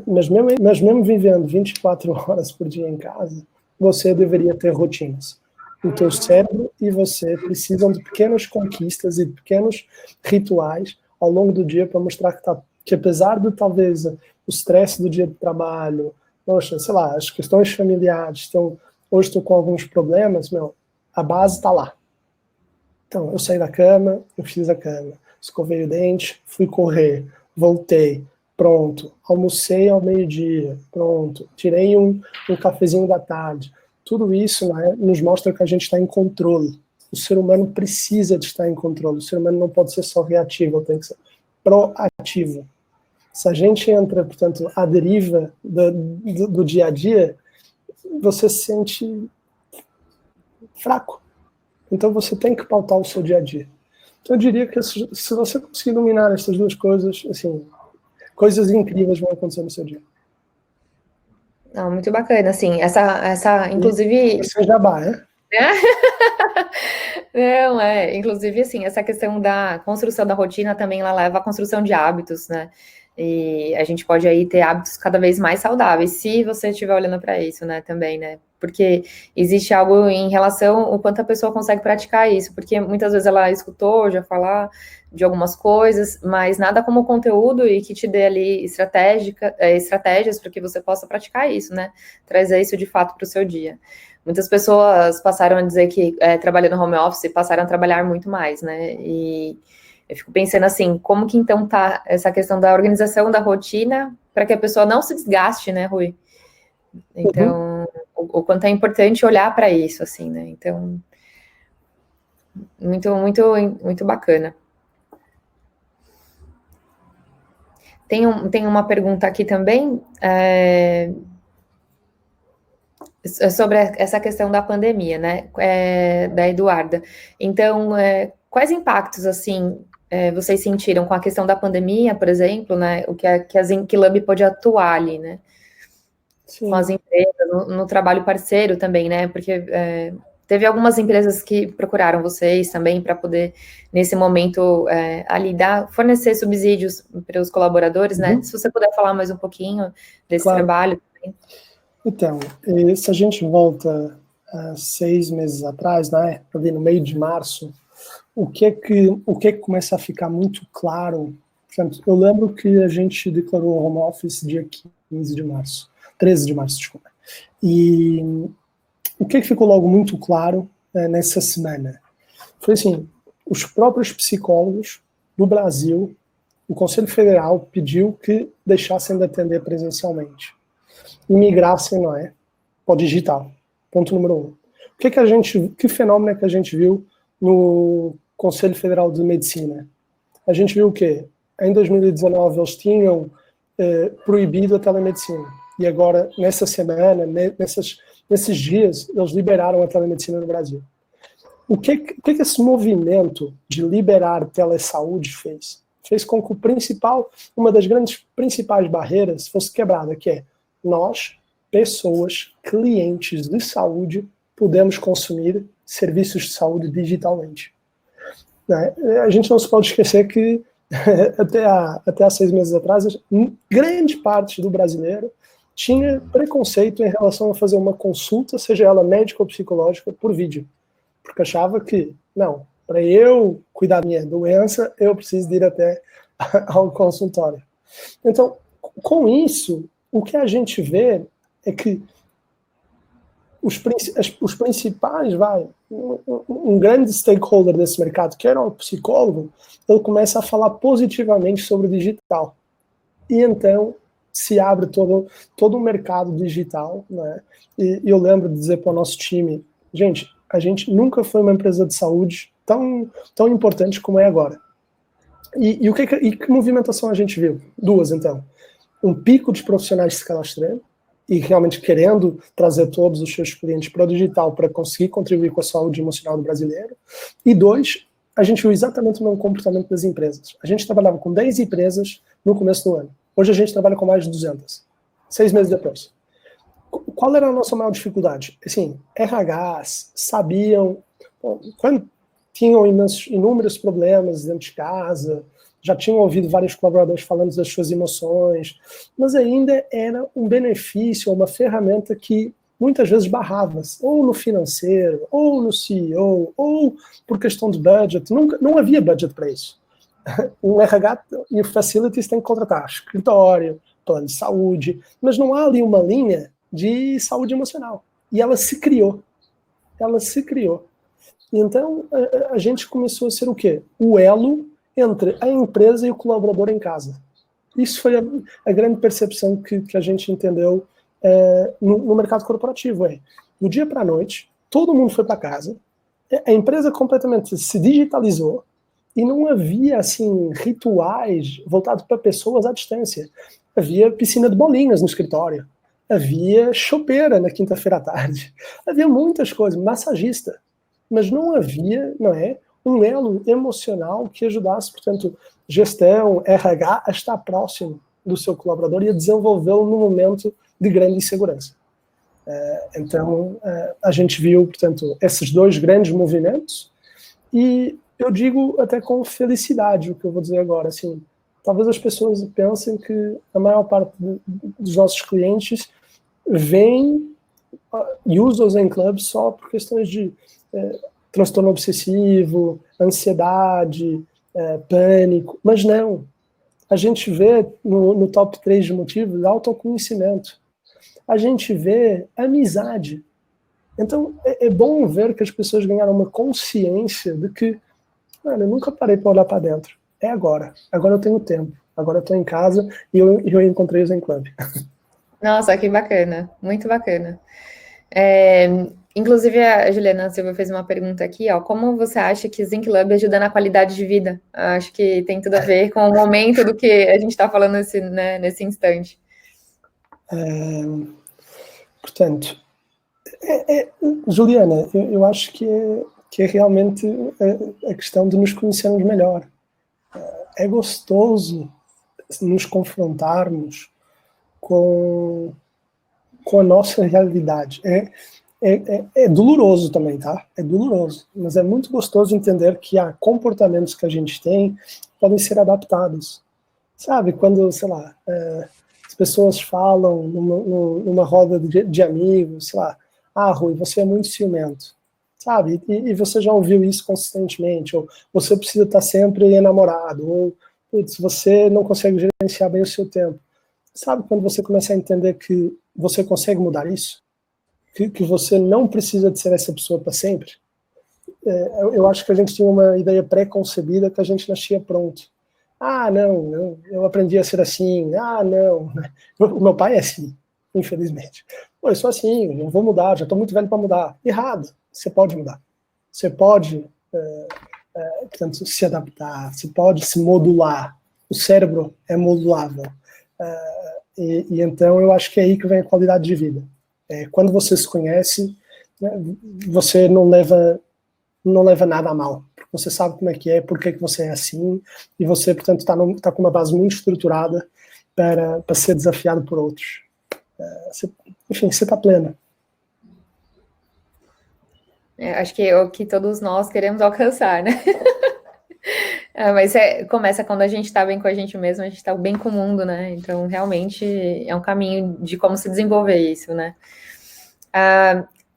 mas mesmo vivendo 24 horas por dia em casa, você deveria ter rotinas. O teu cérebro e você precisam de pequenas conquistas e de pequenos rituais ao longo do dia para mostrar que apesar de talvez o estresse do dia de trabalho, poxa, sei lá, as questões familiares, hoje estou com alguns problemas, a base está lá. Então, eu saí da cama, eu fiz a cama, escovei o dente, fui correr, voltei, pronto, almocei ao meio-dia, pronto, tirei um cafezinho da tarde. Tudo isso, né, nos mostra que a gente está em controle. O ser humano precisa de estar em controle. O ser humano não pode ser só reativo, tem que ser proativo. Se a gente entra, portanto, à deriva do dia a dia, você se sente fraco. Então você tem que pautar o seu dia a dia. Então eu diria que se você conseguir dominar essas duas coisas, assim, coisas incríveis vão acontecer no seu dia. Não, muito bacana, assim, essa inclusive... Isso é jabá, né? Não, inclusive, assim, essa questão da construção da rotina também, ela leva à construção de hábitos, né? E a gente pode aí ter hábitos cada vez mais saudáveis, se você estiver olhando para isso, né, também, né? Porque existe algo em relação ao quanto a pessoa consegue praticar isso, porque muitas vezes ela escutou já falar de algumas coisas, mas nada como conteúdo e que te dê ali estratégias para que você possa praticar isso, né? Trazer isso de fato para o seu dia. Muitas pessoas passaram a dizer que trabalhando no home office passaram a trabalhar muito mais, né? E eu fico pensando assim, como que então tá essa questão da organização da rotina para que a pessoa não se desgaste, né, Rui? Então, o quanto é importante olhar para isso, assim, né? Então, muito, muito, muito bacana. Tem uma pergunta aqui também, sobre essa questão da pandemia, né? Da Eduarda. Então, quais impactos, assim, vocês sentiram com a questão da pandemia, por exemplo, né? O que a Zinc pode atuar ali, né? Sim. Com as empresas, no trabalho parceiro também, né? Porque teve algumas empresas que procuraram vocês também para poder, nesse momento, ali fornecer subsídios para os colaboradores, né? Se você puder falar mais um pouquinho desse trabalho também. Então, se a gente volta 6 meses atrás, né? Ali no meio de março, o que é que começa a ficar muito claro? Portanto, eu lembro que a gente declarou o home office dia 15 de março. 13 de março, desculpa. E o que ficou logo muito claro nessa semana? Foi assim, os próprios psicólogos do Brasil, o Conselho Federal pediu que deixassem de atender presencialmente e migrassem, não é, para o digital. Ponto número 1. Que fenômeno é que a gente viu no Conselho Federal de Medicina? A gente viu o quê? Em 2019 eles tinham proibido a telemedicina. E agora, nessa semana, nesses dias, eles liberaram a telemedicina no Brasil. O que esse movimento de liberar telesaúde fez? Fez com que uma das principais barreiras fosse quebrada, que é nós, pessoas, clientes de saúde, podemos consumir serviços de saúde digitalmente. A gente não se pode esquecer que até há 6 meses atrás, grande parte do brasileiro tinha preconceito em relação a fazer uma consulta, seja ela médica ou psicológica, por vídeo. Porque achava que, não, para eu cuidar da minha doença, eu preciso ir até ao consultório. Então, com isso, o que a gente vê é que os principais, um grande stakeholder desse mercado, que era o psicólogo, ele começa a falar positivamente sobre o digital. E então se abre todo um mercado digital, né? E eu lembro de dizer para o nosso time, gente, a gente nunca foi uma empresa de saúde tão importante como é agora. E que movimentação a gente viu? 2, então. Um pico de profissionais se cadastrando e realmente querendo trazer todos os seus clientes para o digital para conseguir contribuir com a saúde emocional do brasileiro. E 2, a gente viu exatamente o mesmo comportamento das empresas. A gente trabalhava com 10 empresas no começo do ano. Hoje a gente trabalha com mais de 200. 6 meses depois. Qual era a nossa maior dificuldade? Assim, RHs sabiam, quando tinham inúmeros problemas dentro de casa, já tinham ouvido vários colaboradores falando das suas emoções, mas ainda era um benefício, uma ferramenta que muitas vezes barrava, ou no financeiro, ou no CEO, ou por questão de budget. Não havia budget para isso. O RH e o Facilities têm que contratar escritório, plano de saúde, mas não há ali uma linha de saúde emocional. E ela se criou. E então a gente começou a ser o quê? O elo entre a empresa e o colaborador em casa. Isso foi a grande percepção que a gente entendeu no mercado corporativo. Do dia para a noite, todo mundo foi para casa, a empresa completamente se digitalizou, e não havia, assim, rituais voltados para pessoas à distância. Havia piscina de bolinhas no escritório. Havia chopeira na quinta-feira à tarde. Havia muitas coisas, massagista. Mas não havia, um elo emocional que ajudasse, portanto, gestão, RH, a estar próximo do seu colaborador e a desenvolvê-lo num momento de grande insegurança. Então, a gente viu, portanto, esses 2 grandes movimentos e eu digo até com felicidade o que eu vou dizer agora, assim, talvez as pessoas pensem que a maior parte dos nossos clientes vêm e usam o Zen Club só por questões de transtorno obsessivo, ansiedade, pânico, mas não. A gente vê no top 3 de motivos autoconhecimento. A gente vê amizade. Então, é bom ver que as pessoas ganharam uma consciência de que, eu nunca parei para olhar para dentro. É agora. Agora eu tenho tempo. Agora eu estou em casa e eu encontrei o Zen Club. Nossa, que bacana. Muito bacana. Inclusive, a Juliana Silva fez uma pergunta aqui, ó. Como você acha que o Zen Club ajuda na qualidade de vida? Acho que tem tudo a ver com o momento do que a gente está falando nesse instante. Portanto, Juliana, eu acho que é realmente a questão de nos conhecermos melhor. É gostoso nos confrontarmos com a nossa realidade. É doloroso também, tá? É doloroso, mas é muito gostoso entender que há comportamentos que a gente tem que podem ser adaptados. Sabe, quando, sei lá, as pessoas falam numa roda de amigos, sei lá, Rui, você é muito ciumento, sabe? E você já ouviu isso consistentemente, ou você precisa estar sempre enamorado, ou putz, você não consegue gerenciar bem o seu tempo. Sabe quando você começa a entender que você consegue mudar isso? Que você não precisa de ser essa pessoa para sempre? Eu acho que a gente tinha uma ideia pré-concebida que a gente nascia pronto. Não, eu aprendi a ser assim. Não. O meu pai é assim, infelizmente. Eu sou assim, não vou mudar, já estou muito velho para mudar. Errado, você pode mudar. Você pode portanto, se adaptar, você pode se modular. O cérebro é modulável. E então eu acho que é aí que vem a qualidade de vida. Quando você se conhece, né, você não leva nada a mal. Porque você sabe como é que é, por que você é assim, e você, portanto, está com uma base muito estruturada para ser desafiado por outros. Enfim, você está plena. Acho que é o que todos nós queremos alcançar, né? Mas começa quando a gente está bem com a gente mesmo, a gente está bem com o mundo, né? Então, realmente, é um caminho de como se desenvolver isso, né?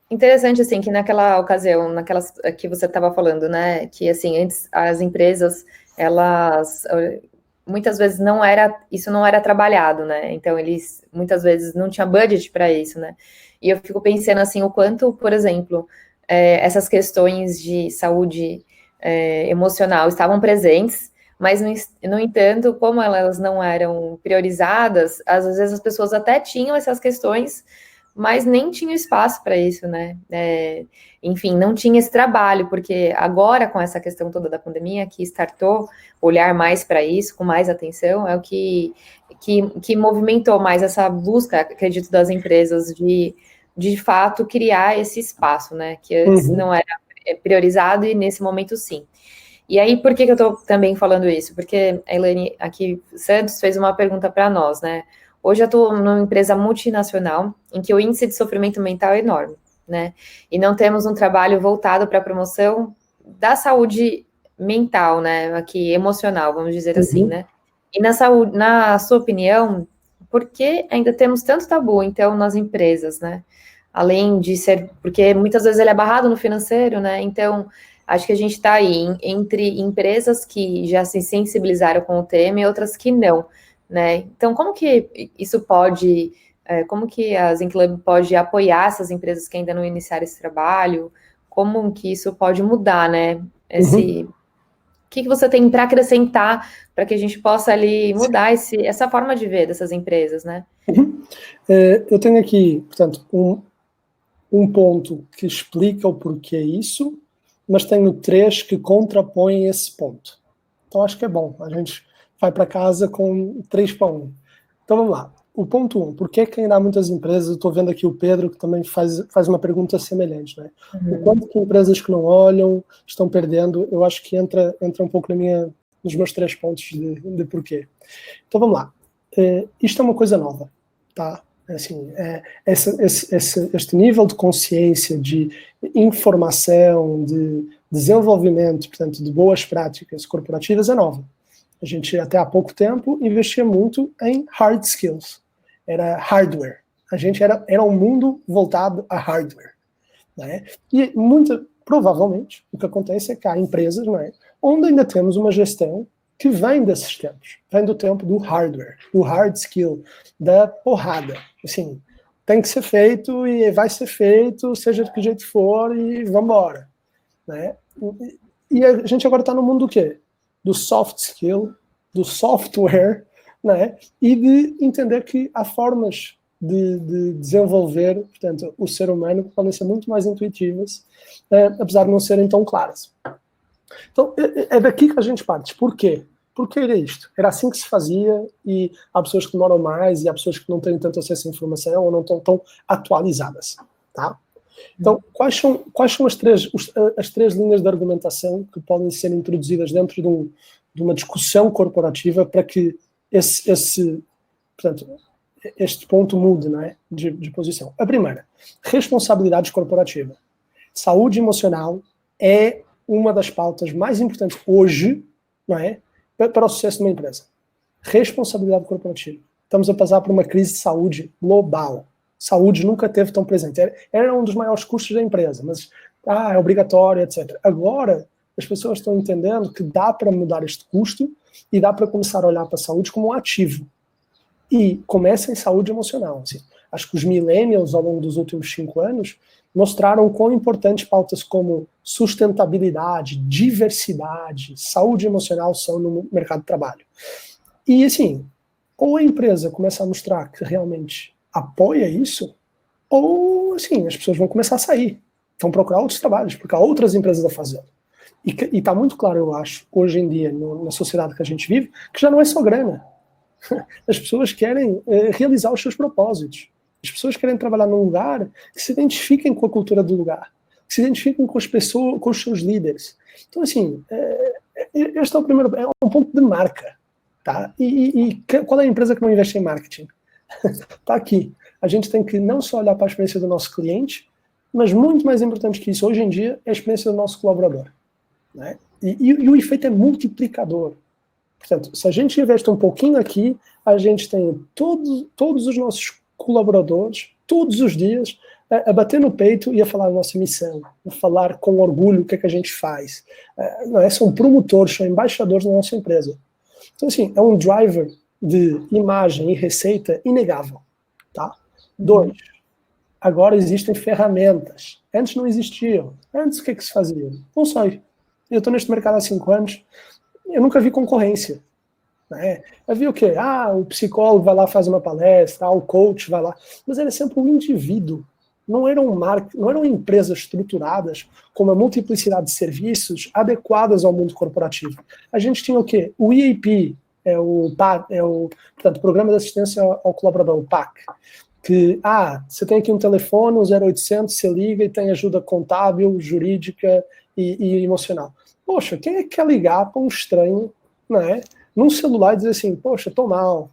Interessante, assim, que naquela ocasião, naquelas que você estava falando, né? Que, assim, antes as empresas, elas... muitas vezes isso não era trabalhado, né? Então, eles, muitas vezes, não tinha budget para isso, né? E eu fico pensando, assim, o quanto, por exemplo, essas questões de saúde emocional estavam presentes, mas, no entanto, como elas não eram priorizadas, às vezes as pessoas até tinham essas questões, mas nem tinha espaço para isso, né? Enfim, não tinha esse trabalho, porque agora, com essa questão toda da pandemia, que startou olhar mais para isso, com mais atenção, é o que movimentou mais essa busca, acredito, das empresas de fato criar esse espaço, né? Que antes não era priorizado e nesse momento sim. E aí, por que eu estou também falando isso? Porque a Elaine aqui, Santos, fez uma pergunta para nós, né? Hoje eu estou numa empresa multinacional em que o índice de sofrimento mental é enorme, né? E não temos um trabalho voltado para a promoção da saúde mental, né? Aqui, emocional, vamos dizer assim, né? E na sua opinião, por que ainda temos tanto tabu, então, nas empresas, né? Além de ser... Porque muitas vezes ele é barrado no financeiro, né? Então, acho que a gente está aí entre empresas que já se sensibilizaram com o tema e outras que não, né? Então, como que isso pode... como que a Zen Club pode apoiar essas empresas que ainda não iniciaram esse trabalho? Como que isso pode mudar, né? O que você tem para acrescentar para que a gente possa ali mudar essa forma de ver dessas empresas, né? Eu tenho aqui, portanto, um ponto que explica o porquê isso, mas tenho 3 que contrapõem esse ponto. Então acho que é bom, a gente vai para casa com 3 para 1. Então vamos lá. O ponto 1, por que ainda há muitas empresas, eu estou vendo aqui o Pedro, que também faz uma pergunta semelhante, né? O quanto que empresas que não olham estão perdendo, eu acho que entra um pouco nos meus 3 pontos de porquê. Então vamos lá. Isto é uma coisa nova, tá? Assim, este nível de consciência, de informação, de desenvolvimento, portanto, de boas práticas corporativas é nova. A gente, até há pouco tempo, investia muito em hard skills. Era hardware. A gente era um mundo voltado a hardware. Né? E provavelmente, o que acontece é que há empresas, né, onde ainda temos uma gestão que vem desses tempos. Vem do tempo do hardware, do hard skill, da porrada. Assim, tem que ser feito e vai ser feito, seja de que jeito for, e vamos embora. Né? E a gente agora está no mundo do quê? Do soft skill, do software, né? E de entender que há formas de desenvolver, portanto, o ser humano que podem ser muito mais intuitivas, apesar de não serem tão claras. Então, é daqui que a gente parte. Por quê? Porque era isto. Era assim que se fazia, e há pessoas que demoram mais, e há pessoas que não têm tanto acesso à informação, ou não estão tão atualizadas. Tá? Então, quais são as três linhas de argumentação que podem ser introduzidas dentro de uma discussão corporativa para que portanto, este ponto mude, não é, de posição? A primeira, responsabilidade corporativa. Saúde emocional é uma das pautas mais importantes hoje, não é, para o sucesso de uma empresa. Responsabilidade corporativa. Estamos a passar por uma crise de saúde global. Saúde nunca teve tão presente. Era um dos maiores custos da empresa, mas é obrigatório, etc. Agora, as pessoas estão entendendo que dá para mudar este custo e dá para começar a olhar para a saúde como um ativo. E começa em saúde emocional. Assim. Acho que os millennials, ao longo dos últimos 5 anos, mostraram quão importantes pautas como sustentabilidade, diversidade, saúde emocional são no mercado de trabalho. E, assim, ou a empresa começa a mostrar que realmente apoia isso, ou, assim, as pessoas vão começar a sair, vão procurar outros trabalhos, porque há outras empresas a fazê-lo. E está muito claro, eu acho, hoje em dia, na sociedade que a gente vive, que já não é só grana. As pessoas querem realizar os seus propósitos. As pessoas querem trabalhar num lugar que se identifiquem com a cultura do lugar, que se identifiquem com as pessoas, com os seus líderes. Então, assim, este é o primeiro, é um ponto de marca. Tá? E qual é a empresa que não investe em marketing? Está aqui. A gente tem que não só olhar para a experiência do nosso cliente, mas muito mais importante que isso, hoje em dia, é a experiência do nosso colaborador. Né? E o efeito é multiplicador. Portanto, se a gente investe um pouquinho aqui, a gente tem todos os nossos colaboradores, todos os dias, a bater no peito e a falar a nossa missão, a falar com orgulho o que é que a gente faz. Não é? São promotores, são embaixadores da nossa empresa. Então, assim, é um driver de imagem e receita inegável. Tá? 2, agora existem ferramentas. Antes não existiam. Antes o que é que se fazia? Não sei. Eu estou neste mercado há 5 anos, eu nunca vi concorrência. Né? Havia o quê? O psicólogo vai lá, faz uma palestra, o coach vai lá. Mas era sempre um indivíduo. Não eram empresas estruturadas com uma multiplicidade de serviços adequadas ao mundo corporativo. A gente tinha o quê? O EAP, portanto, Programa de Assistência ao Colaborador, o PAC. Que, você tem aqui um telefone, um 0800, você liga e tem ajuda contábil, jurídica e emocional. Poxa, quem é que quer ligar para um estranho, né, num celular e dizer assim, poxa, tô mal?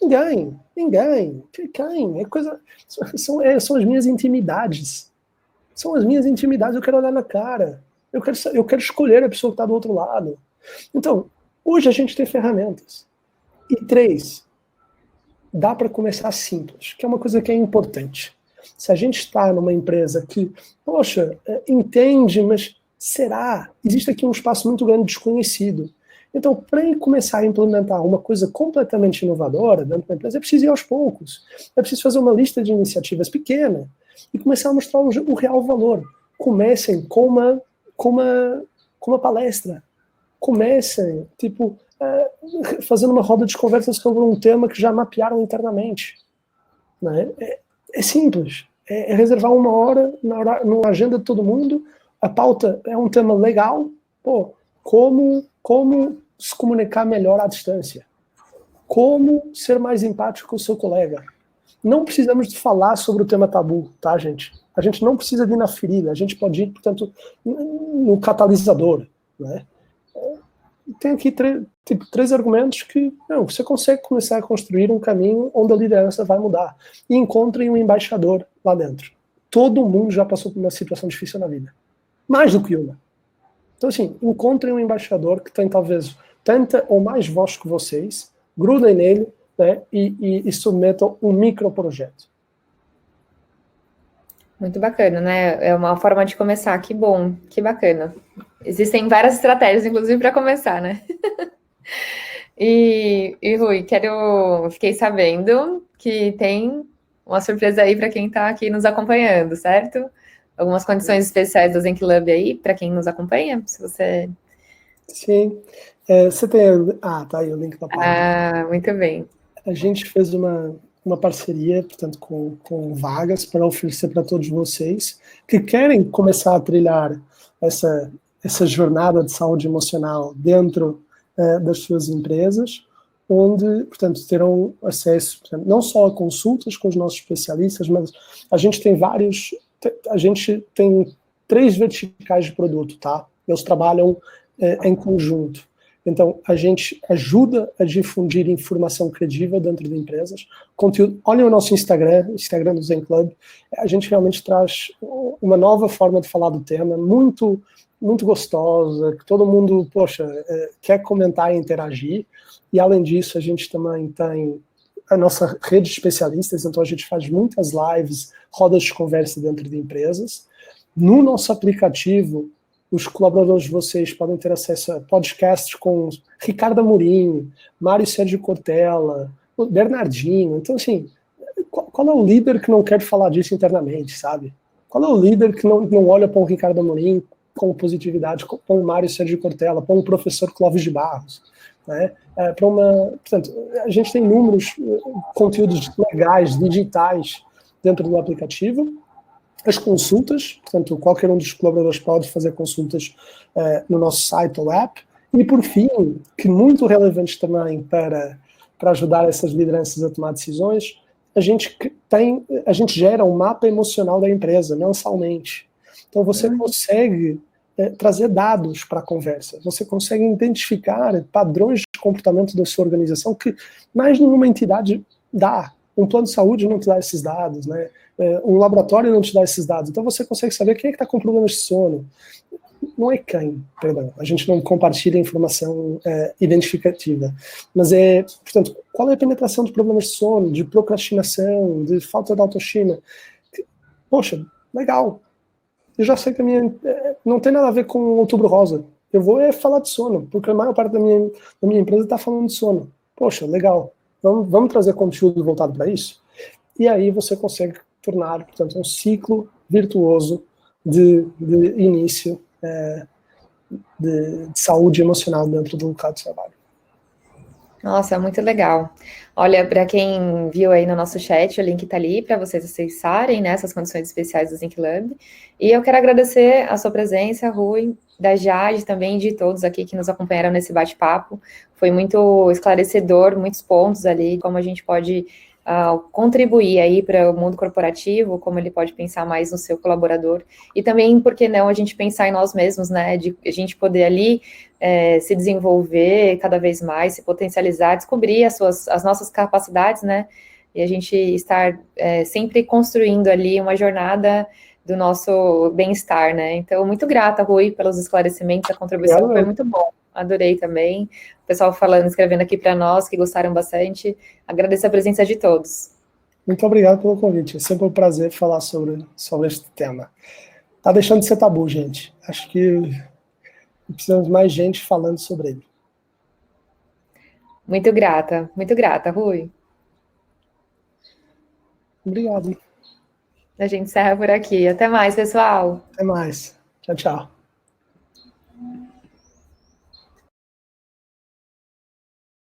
Ninguém. Quem? É coisa, são as minhas intimidades. São as minhas intimidades, eu quero olhar na cara. Eu quero escolher a pessoa que está do outro lado. Então, hoje a gente tem ferramentas. E 3, dá para começar simples, que é uma coisa que é importante. Se a gente está numa empresa que, poxa, entende, mas será? Existe aqui um espaço muito grande desconhecido. Então, para começar a implementar uma coisa completamente inovadora dentro da empresa, é preciso ir aos poucos. É preciso fazer uma lista de iniciativas pequena e começar a mostrar o real valor. Comecem com uma palestra. Comecem, fazendo uma roda de conversa sobre um tema que já mapearam internamente. Né? É simples. É reservar uma hora na agenda de todo mundo. A pauta é um tema legal. Como se comunicar melhor à distância? Como ser mais empático com o seu colega? Não precisamos de falar sobre o tema tabu, tá, gente? A gente não precisa de ir na ferida, a gente pode ir, portanto, no catalisador, né? Tem aqui 3 argumentos que você consegue começar a construir um caminho onde a liderança vai mudar. E encontrem um embaixador lá dentro. Todo mundo já passou por uma situação difícil na vida. Mais do que uma. Então, assim, encontrem um embaixador que tem, talvez, tanta ou mais voz que vocês, grudem nele, né, e submetam um microprojeto. Muito bacana, né? É uma forma de começar. Que bom, que bacana. Existem várias estratégias, inclusive, para começar, né? E Rui, fiquei sabendo que tem uma surpresa aí para quem está aqui nos acompanhando, certo? Algumas condições especiais do Zen Club aí para quem nos acompanha, se você... Sim. Você tem... tá aí o link da página. Muito bem. A gente fez uma parceria, portanto, com vagas para oferecer para todos vocês que querem começar a trilhar essa jornada de saúde emocional dentro das suas empresas, onde, portanto, terão acesso, portanto, não só a consultas com os nossos especialistas, mas a gente tem 3 verticais de produto, tá? Eles trabalham em conjunto. Então, a gente ajuda a difundir informação credível dentro de empresas, conteúdo. Olhem o nosso Instagram do Zen Club. A gente realmente traz uma nova forma de falar do tema, muito, muito gostosa, que todo mundo, quer comentar e interagir. E, além disso, a gente também tem a nossa rede de especialistas, então a gente faz muitas lives, rodas de conversa dentro de empresas. No nosso aplicativo, os colaboradores de vocês podem ter acesso a podcasts com Ricardo Amorim, Mário Sérgio Cortella, Bernardinho. Então, assim, qual é o líder que não quer falar disso internamente, sabe? Qual é o líder que não olha para o Ricardo Amorim com positividade, com o Mário Sérgio Cortella, para o professor Clóvis de Barros? Né? Portanto, a gente tem inúmeros conteúdos legais, digitais, dentro do aplicativo. As consultas, portanto, qualquer um dos colaboradores pode fazer consultas no nosso site ou app. E, por fim, que muito relevante também para ajudar essas lideranças a tomar decisões, a gente gera um mapa emocional da empresa, mensalmente. Então, você consegue trazer dados para a conversa, você consegue identificar padrões de comportamento da sua organização que mais nenhuma entidade dá. Um plano de saúde não te dá esses dados, né? Um laboratório não te dá esses dados. Então você consegue saber quem é que está com problemas de sono. Não é quem, perdão. A gente não compartilha informação identificativa. Mas portanto, qual é a penetração de problemas de sono, de procrastinação, de falta de autoestima? Poxa, legal. Eu já sei que não tem nada a ver com o Outubro Rosa. Eu vou falar de sono, porque a maior parte da minha empresa está falando de sono. Poxa, legal. Vamos trazer conteúdo voltado para isso? E aí você consegue tornar, portanto, um ciclo virtuoso de início de saúde emocional dentro do local de trabalho. Nossa, muito legal. Olha, para quem viu aí no nosso chat, o link está ali para vocês acessarem, né, essas condições especiais do Zen Club. E eu quero agradecer a sua presença, Rui, da Jade também, de todos aqui que nos acompanharam nesse bate-papo. Foi muito esclarecedor, muitos pontos ali, como a gente pode contribuir aí para o mundo corporativo, como ele pode pensar mais no seu colaborador. E também, por que não, a gente pensar em nós mesmos, né, de a gente poder ali se desenvolver cada vez mais, se potencializar, descobrir as nossas capacidades, né, e a gente estar sempre construindo ali uma jornada do nosso bem-estar, né. Então, muito grata, Rui, pelos esclarecimentos, a contribuição foi muito bom. Adorei também. O pessoal escrevendo aqui para nós, que gostaram bastante. Agradeço a presença de todos. Muito obrigado pelo convite. É sempre um prazer falar sobre este tema. Tá deixando de ser tabu, gente. Acho que precisamos de mais gente falando sobre ele. Muito grata, Rui. Obrigado. A gente encerra por aqui. Até mais, pessoal. Até mais. Tchau, tchau.